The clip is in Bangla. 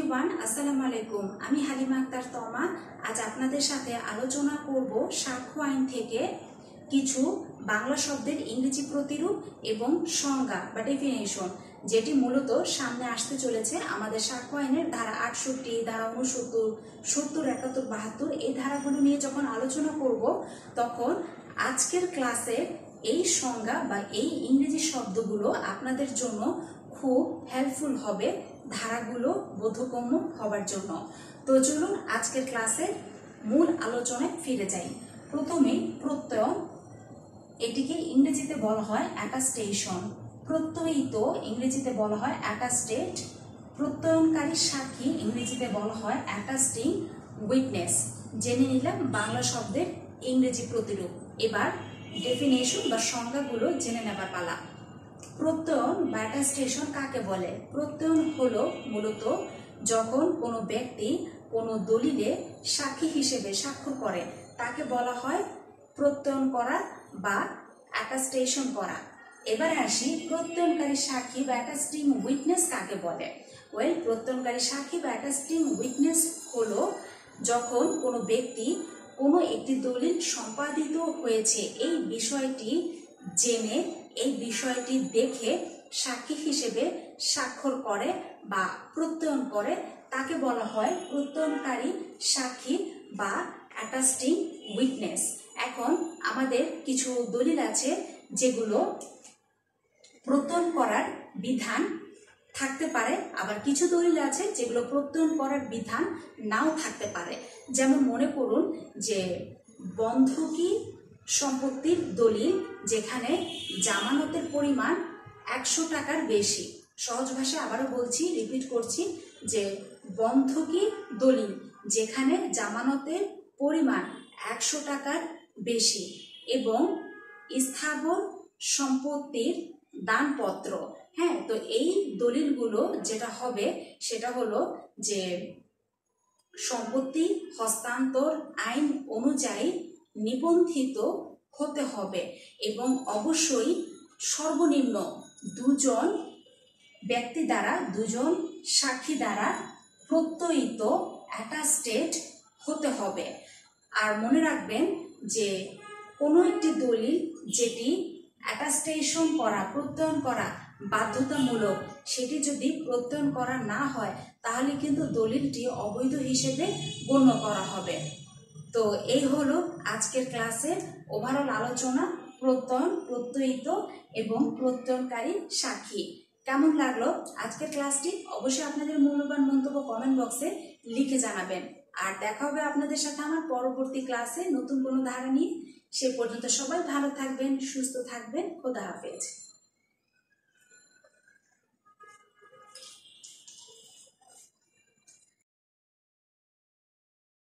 এভরিওয়ান, আসসালামু আলাইকুম। আমি হালিমা আক্তার তমা। আজ আপনাদের সাথে আলোচনা করব সাক্ষ্য আইন থেকে কিছু বাংলা শব্দের ইংরেজি প্রতিরূপ এবং সংজ্ঞা বা ডেফিনেশন, যেটি মূলত সামনে আসতে চলেছে আমাদের সাক্ষ্য আইনের ধারা 68, ধারা 69, 70, 71, 72 এই ধারাগুলো নিয়ে যখন আলোচনা করব, তখন আজকের ক্লাসে এই সংজ্ঞা বা এই ইংরেজি শব্দগুলো আপনাদের জন্য খুব হেল্পফুল হবে ধারাগুলো বোধগম্য হবার জন্য। তো চলুন আজকের ক্লাসে মূল আলোচনায় ফিরে যাই। প্রথমে প্রত্যয়, এটিকে ইংরেজিতে বলা হয় অ্যাটাস্টেশন। প্রত্যয়িত ইংরেজিতে বলা হয় অ্যাটাস্টেড। প্রত্যয়নকারী সাক্ষী ইংরেজিতে বলা হয় অ্যাটাস্টিং উইটনেস। জেনে নিলাম বাংলা শব্দের ইংরেজি প্রতিরূপ। এবার ডেফিনেশন বা সংজ্ঞাগুলো জেনে নেবার পালা। প্রত্যয়ন বা অ্যাটাস্টেশন কাকে বলে? প্রত্যয়ন হলো মূলত যখন কোনো ব্যক্তি কোনো দলিলে সাক্ষী হিসেবে স্বাক্ষর করে, তাকে বলা হয় প্রত্যয়ন করা বা অ্যাটাস্টেশন করা। এবারে আসি প্রত্যয়নকারী সাক্ষী বা অ্যাটাস্টিং উইটনেস কাকে বলে? প্রত্যয়নকারী সাক্ষী বা অ্যাটাস্টিং উইটনেস হলো যখন কোনো ব্যক্তি কোনো একটি দলিল সম্পাদিত হয়েছে এই বিষয়টি জেনে, এই বিষয়টি দেখে সাক্ষী হিসেবে স্বাক্ষর করে বা প্রত্যয়ন করে, তাকে বলা হয় প্রত্যয়নকারী সাক্ষী বা অ্যাটাস্টিং উইটনেস। এখন আমাদের কিছু দলিল আছে যেগুলো প্রত্যয়ন করার বিধান থাকতে পারে, আবার কিছু দলিল আছে যেগুলো প্রত্যয়ন করার বিধান নাও থাকতে পারে। যেমন মনে করুন যে বন্ধকি সম্পত্তির দলিল, যেখানে জামানতের পরিমাণ 100 টাকার বেশি। সহজ ভাষায় আবারও বলছি, রিপিট করছি, যে বন্ধকি দলিল যেখানে জামানতের পরিমাণ 100 টাকার বেশি এবং স্থাবর সম্পত্তির দানপত্র। হ্যাঁ, তো এই দলিলগুলো যেটা হবে সেটা হলো যে সম্পত্তি হস্তান্তর আইন অনুযায়ী নিবন্ধিত হতে হবে এবং অবশ্যই সর্বনিম্ন 2 জন ব্যক্তি দ্বারা, 2 জন সাক্ষী দ্বারা প্রত্যয়িত অ্যাটাস্টেড হতে হবে। আর মনে রাখবেন যে কোনো একটি দলিল যেটি অ্যাটাস্টেশন করা, প্রত্যয়ন করা বাধ্যতামূলক, সেটি যদি প্রত্যয়ন করা না হয় তাহলে কিন্তু দলিলটি অবৈধ হিসেবে গণ্য করা হবে। তো এই হলো আজকের ক্লাসের ওভারঅল আলোচনা, প্রত্যয়ন, প্রত্যয়িত এবং প্রত্যয়নকারী সাক্ষী। কেমন লাগলো আজকের ক্লাসটি? অবশ্যই আপনাদের মূল্যবান মন্তব্য কমেন্ট বক্সে লিখে জানাবেন। আর দেখা হবে আপনাদের সাথে আমার পরবর্তী ক্লাসে নতুন কোনো ধারা নিয়ে। সে পর্যন্ত সবাই ভালো থাকবেন, সুস্থ থাকবেন। খোদা হাফেজ।